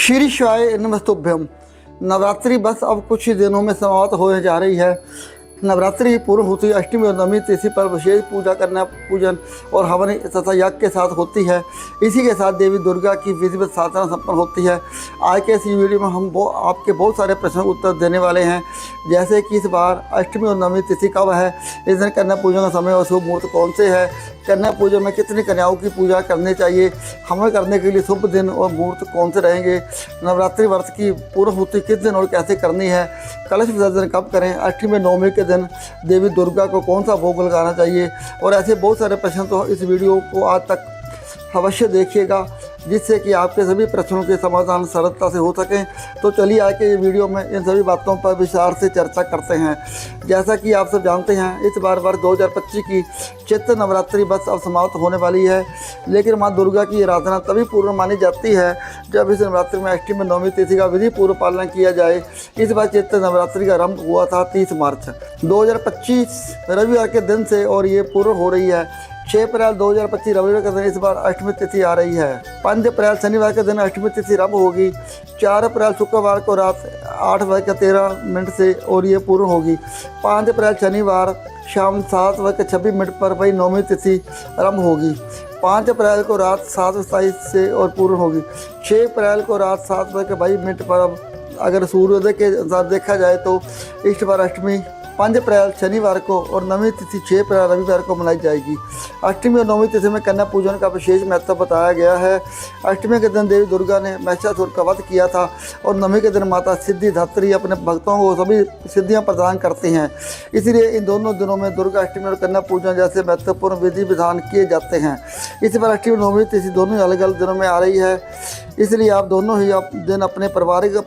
शीर्षाय नमस्तुभ्यम। नवरात्रि बस अब कुछ ही दिनों में समाप्त होने जा रही है। नवरात्रि पूर्ण होती अष्टमी और नवमी तिथि पर विशेष पूजा करना पूजन और हवन तथा यज्ञ के साथ होती है। इसी के साथ देवी दुर्गा की विधिवत साधना संपन्न होती है। आज के इस वीडियो में हम आपके बहुत सारे प्रश्नों के उत्तर देने वाले हैं, जैसे कि इस बार अष्टमी और नवमी तिथि कब है, इस दिन कन्या पूजन का समय और शुभ मुहूर्त कौन से है, कन्या पूजन में कितनी कन्याओं की पूजा करनी चाहिए, हवन करने के लिए शुभ दिन और मुहूर्त कौन से रहेंगे, नवरात्रि व्रत की पूर्ण होती किस दिन और कैसे करनी है, कलश विसर्जन कब करें, अष्टमी नवमी के दिन देवी दुर्गा को कौन सा भोग लगाना चाहिए, और ऐसे बहुत सारे प्रश्न। तो इस वीडियो को आज तक अवश्य देखिएगा, जिससे कि आपके सभी प्रश्नों के समाधान सरलता से हो सकें। तो चलिए आज के ये वीडियो में इन सभी बातों पर विस्तार से चर्चा करते हैं। जैसा कि आप सब जानते हैं, इस बार वर्ष 2025 की चैत्र नवरात्रि बस अब समाप्त होने वाली है, लेकिन माँ दुर्गा की आराधना तभी पूर्ण मानी जाती है जब इस नवरात्रि में अष्टमी नवमी तिथि का विधि पूर्व पालन किया जाए। इस बार चैत्र नवरात्रि का आरंभ हुआ था 30 मार्च 2025 रविवार के दिन से, और ये पूर्ण हो रही है 6 अप्रैल 2025 रविवार के दिन इस बार अष्टमी तिथि आ रही है। 5 अप्रैल शनिवार के दिन अष्टमी तिथि आरंभ होगी। 4 अप्रैल शुक्रवार को रात 8:13 से और ये पूर्ण होगी। 5 अप्रैल शनिवार शाम 7:26 पर वही नवमी तिथि आरंभ होगी। 5 अप्रैल को रात 7:27 से और पूर्ण होगी। 6 अप्रैल को रात 7:22 पर अब अगर सूर्योदय के अनुसार देखा जाए तो इस बार अष्टमी 5 अप्रैल शनिवार को और नवमी तिथि 6 अप्रैल रविवार को मनाई जाएगी। अष्टमी और नवमी तिथि में कन्या पूजन का विशेष महत्व बताया गया है। अष्टमी के दिन देवी दुर्गा ने महिषासुर का वध किया था और नवमी के दिन माता सिद्धिदात्री अपने भक्तों को सभी सिद्धियां प्रदान करती हैं। इसलिए इन दोनों दिनों में दुर्गा अष्टमी और कन्या पूजन जैसे महत्वपूर्ण विधि विधान किए जाते हैं। इस बार अष्टमी और नवमी तिथि दोनों ही अलग अलग दिनों में आ रही है, इसलिए आप दोनों ही दिन अपने पारिवारिक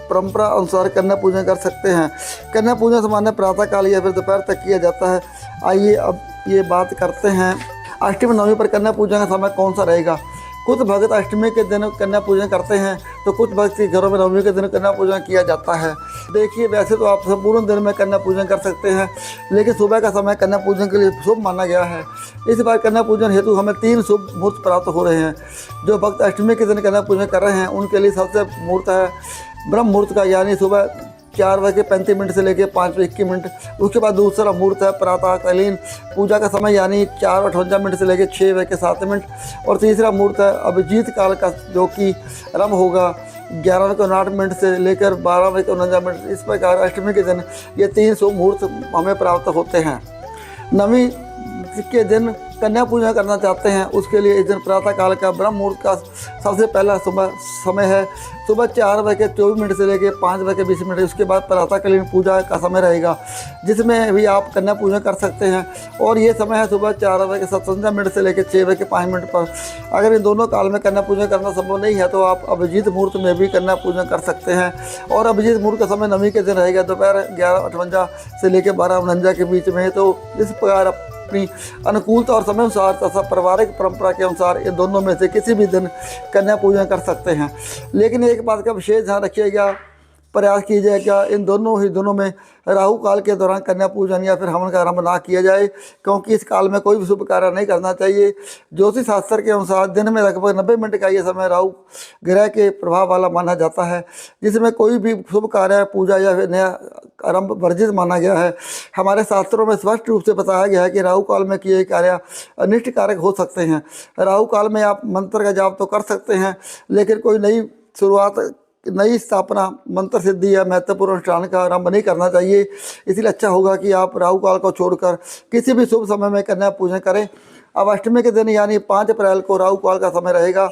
परंपरा अनुसार कन्या पूजन कर सकते हैं। कन्या पूजन सामान्य प्रातः काल या फिर दोपहर तक किया जाता है। आइए अब ये बात करते हैं, अष्टमी नवमी पर कन्या पूजन का समय कौन सा रहेगा। कुछ भक्त अष्टमी के दिन कन्या पूजन करते हैं, तो कुछ भक्त के घरों में नवमी के दिन कन्या पूजन किया जाता है। देखिए, वैसे तो आप संपूर्ण दिन में कन्या पूजन कर सकते हैं, लेकिन सुबह का समय कन्या पूजन के लिए शुभ माना गया है। इस बार कन्या पूजन हेतु हमें 3 शुभ मुहूर्त प्राप्त हो रहे हैं। जो भक्त अष्टमी के दिन कन्या पूजन कर रहे हैं उनके लिए सबसे मुहूर्त है ब्रह्म मुहूर्त का, यानी सुबह 4:35 से लेकर 5:21। उसके बाद दूसरा मुहूर्त है प्रातःकालीन पूजा का समय, यानी 4:58 से लेकर 6:07। और तीसरा मुहूर्त है अभिजीत काल का, जो कि आरंभ होगा 11:59 से लेकर 12:49। इस प्रकार अष्टमी के दिन ये 3 शुभ मुहूर्त हमें प्राप्त होते हैं। नवमी के दिन कन्या पूजा करना चाहते हैं, उसके लिए इस दिन प्रातः काल का ब्रह्म मुहूर्त का सबसे पहला समय है सुबह 4:24 से लेकर 5:20। उसके बाद प्रातःकालीन पूजा का समय रहेगा, जिसमें भी आप कन्या पूजा कर सकते हैं, और ये समय है सुबह 4:57 से लेकर 6:05 पर। अगर इन दोनों काल में कन्या पूजा करना संभव नहीं है तो आप अभिजीत मुहूर्त में भी कन्या पूजन कर सकते हैं, और अभिजीत मुहूर्त का समय नवमी के दिन रहेगा दोपहर 11:58 से लेकर 12:49 के बीच में। तो इस प्रकार अपनी अनुकूलता और समय अनुसार तथा पारिवारिक परंपरा के अनुसार इन दोनों में से किसी भी दिन कन्या पूजन कर सकते हैं। लेकिन एक बात का विशेष ध्यान रखिएगा, प्रयास कीजिएगा इन दोनों ही दिनों में राहु काल के दौरान कन्या पूजन या फिर हवन का आरंभ ना किया जाए, क्योंकि इस काल में कोई भी शुभ कार्य नहीं करना चाहिए। ज्योतिष शास्त्र के अनुसार दिन में लगभग 90 मिनट का ये समय राहु ग्रह के प्रभाव वाला माना जाता है, जिसमें कोई भी शुभ कार्य पूजा या फिर नया आरंभ वर्जित माना गया है। हमारे शास्त्रों में स्पष्ट रूप से बताया गया है कि राहु काल में किए कार्य अनिष्ट कारक हो सकते हैं। राहु काल में आप मंत्र का जाप तो कर सकते हैं, लेकिन कोई नई शुरुआत, नई स्थापना, मंत्र सिद्धि या महत्वपूर्ण अनुष्ठान का आरंभ नहीं करना चाहिए। इसलिए अच्छा होगा कि आप राहु काल को छोड़कर किसी भी शुभ समय में कन्या पूजन करें। अब अष्टमी के दिन यानी 5 अप्रैल को राहु काल का समय रहेगा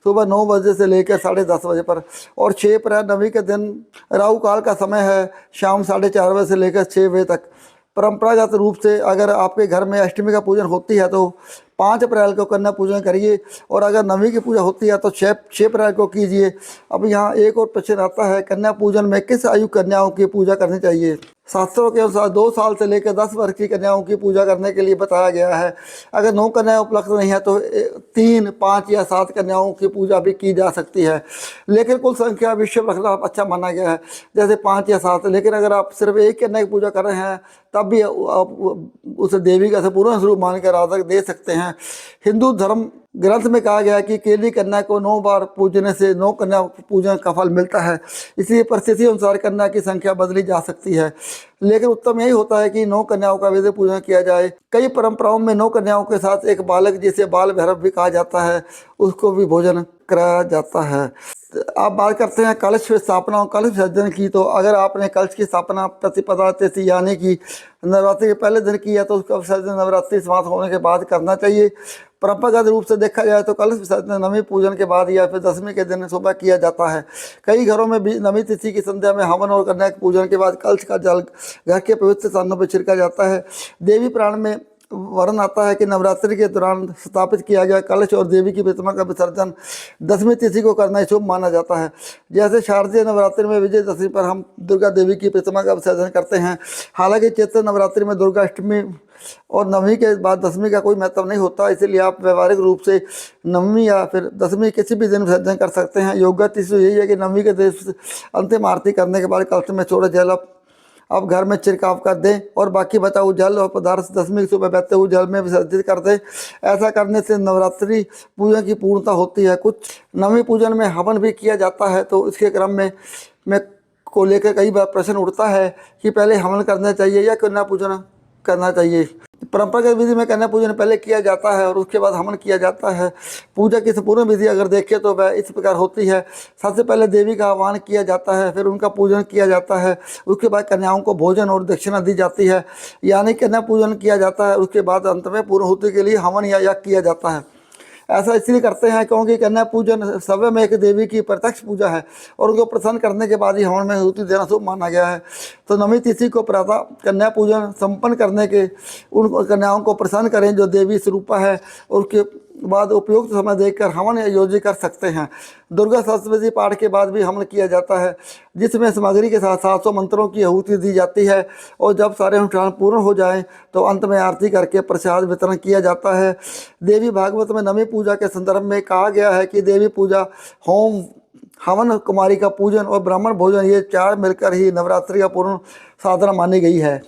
सुबह 9 बजे से लेकर 10:30 बजे पर, और 6 अप्रैल नवमी के दिन राहु काल का समय है शाम 4:30 बजे से लेकर 6 बजे तक। परंपरागत रूप से अगर आपके घर में अष्टमी का पूजन होती है तो 5 अप्रैल को कन्या पूजन करिए, और अगर नवमी की पूजा होती है तो 6 अप्रैल को कीजिए। अब यहाँ एक और प्रश्न आता है, कन्या पूजन में किस आयु कन्याओं की पूजा करनी चाहिए। शास्त्रों के अनुसार 2 साल से लेकर 10 वर्ष की कन्याओं की पूजा करने के लिए बताया गया है। अगर 9 कन्याएं उपलब्ध नहीं है तो 3, 5 या 7 कन्याओं की पूजा भी की जा सकती है, लेकिन कुल संख्या विषय रखना अच्छा माना गया है, जैसे 5 या 7। लेकिन अगर आप सिर्फ एक कन्या की पूजा कर रहे हैं तब भी आप उस देवी का पूर्ण स्वरूप मान कर आराधना दे सकते हैं। हैं। हिंदू धर्म ग्रंथ में कहा गया है कि केली कन्या को 9 बार पूजने से 9 कन्या पूजन का फल मिलता है। इसलिए परिस्थिति अनुसार कन्या की संख्या बदली जा सकती है, लेकिन उत्तम यही होता है कि 9 कन्याओं का विधि पूजन किया जाए। कई परंपराओं में 9 कन्याओं के साथ एक बालक, जिसे बाल भैरव भी कहा जाता है, उसको भी भोजन कराया जाता है। आप बात करते हैं कलश स्थापना और कलश विसर्जन की, तो अगर आपने कलश की स्थापना प्रतिपदा तिथि यानी कि नवरात्रि के पहले दिन की है तो उसका विसर्जन नवरात्रि समाप्त होने के बाद करना चाहिए। परंपरागत रूप से देखा जाए तो कलश विसर्जन नवमी पूजन के बाद या फिर दसवीं के दिन सुबह किया जाता है। कई घरों में भी नवमी तिथि की संध्या में हवन और कन्या पूजन के बाद कलश का जल घर के पवित्र स्थानों पर छिड़का जाता है। देवी पुराण में वर्णन आता है कि नवरात्रि के दौरान स्थापित किया गया कलश और देवी की प्रतिमा का विसर्जन दसवीं तिथि को करना शुभ माना जाता है। जैसे शारदीय नवरात्रि में विजयदशमी पर हम दुर्गा देवी की प्रतिमा का विसर्जन करते हैं। हालांकि चैत्र नवरात्रि में दुर्गा अष्टमी और नवमी के बाद दसवीं का कोई महत्व नहीं होता, इसलिए आप व्यवहारिक रूप से नवमी या फिर दसवीं किसी भी दिन विसर्जन कर सकते हैं। योगा तिथि यही है कि नवमी के दिन अंतिम आरती करने के बाद कलश में छोड़े जल अब घर में छिड़काव कर दें और बाकी बचा हुआ जल और पदार्थ दसवीं की सुबह बहते हुए जल में विसर्जित कर दें। ऐसा करने से नवरात्रि पूजन की पूर्णता होती है। कुछ नवमी पूजन में हवन भी किया जाता है, तो इसके क्रम में को लेकर कई बार प्रश्न उठता है कि पहले हवन करना चाहिए या कन्या पूजन करना चाहिए। परंपरागत विधि में कन्या पूजन पहले किया जाता है और उसके बाद हवन किया जाता है। पूजा की संपूर्ण विधि अगर देखें तो वह इस प्रकार होती है। सबसे पहले देवी का आह्वान किया जाता है, फिर उनका पूजन किया जाता है, उसके बाद कन्याओं को भोजन और दक्षिणा दी जाती है, यानी कन्या पूजन किया जाता है। उसके बाद अंत में पूर्णाहुति के लिए हवन या यज्ञ किया जाता है। ऐसा इसलिए करते हैं क्योंकि कन्या पूजन सव्य में एक देवी की प्रत्यक्ष पूजा है और उनको प्रसन्न करने के बाद ही हवन में आहुति देना शुभ माना गया है। तो नवमी तिथि को प्रातः कन्या पूजन संपन्न करने के उन कन्याओं को प्रसन्न करें जो देवी स्वरूपा है, और उसके बाद उपयुक्त समय देखकर हवन आयोजित कर सकते हैं। दुर्गा सप्तशती पाठ के बाद भी हवन किया जाता है, जिसमें सामग्री के साथ 700 मंत्रों की आहुति दी जाती है, और जब सारे अनुष्ठान पूर्ण हो जाएं तो अंत में आरती करके प्रसाद वितरण किया जाता है। देवी भागवत में नवमी पूजा के संदर्भ में कहा गया है कि देवी पूजा, होम, हवन, कुमारी का पूजन और ब्राह्मण भोजन, ये 4 मिलकर ही नवरात्रि का पूर्ण साधना मानी गई है।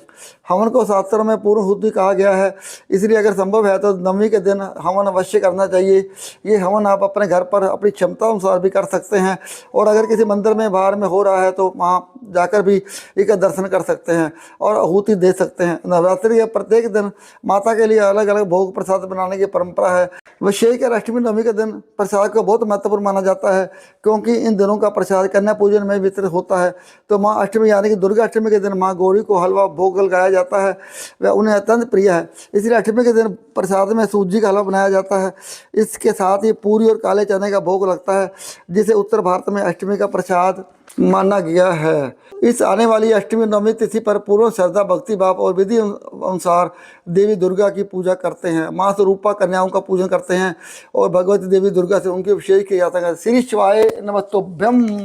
हवन को शास्त्रों में पूर्णाहुति कहा गया है, इसलिए अगर संभव है तो नवमी के दिन हवन अवश्य करना चाहिए। ये हवन आप अपने घर पर अपनी क्षमता अनुसार भी कर सकते हैं, और अगर किसी मंदिर में बाहर में हो रहा है तो वहाँ जाकर भी इसका दर्शन कर सकते हैं और आहुति दे सकते हैं। नवरात्रि के प्रत्येक दिन माता के लिए अलग अलग भोग प्रसाद बनाने की परंपरा है। विशेषकर अष्टमी नवमी के दिन प्रसाद को बहुत महत्वपूर्ण माना जाता है, क्योंकि इन दिनों का प्रसाद कन्या पूजन में वितरित होता है। तो माँ अष्टमी यानी कि दुर्गा अष्टमी के दिन माँ गौरी को हलवा भोग लगाया जाता है, वह उन्हें अत्यंत प्रिय है, इसलिए अष्टमी के दिन प्रसाद में सूजी का हलवा बनाया जाता है। इसके साथ ही पूरी और काले चने का भोग लगता है, जिसे उत्तर भारत में अष्टमी का प्रसाद माना गया है। इस आने वाली अष्टमी नवमी तिथि पर पूर्ण श्रद्धा, भक्ति भाव और विधि अनुसार देवी दुर्गा की पूजा करते हैं। माँ स्वरूपा कन्याओं का पूजन करते हैं और भगवती देवी दुर्गा से उनकी विशेष की जाता है। श्री शिवाय नमस्तुभ्यम।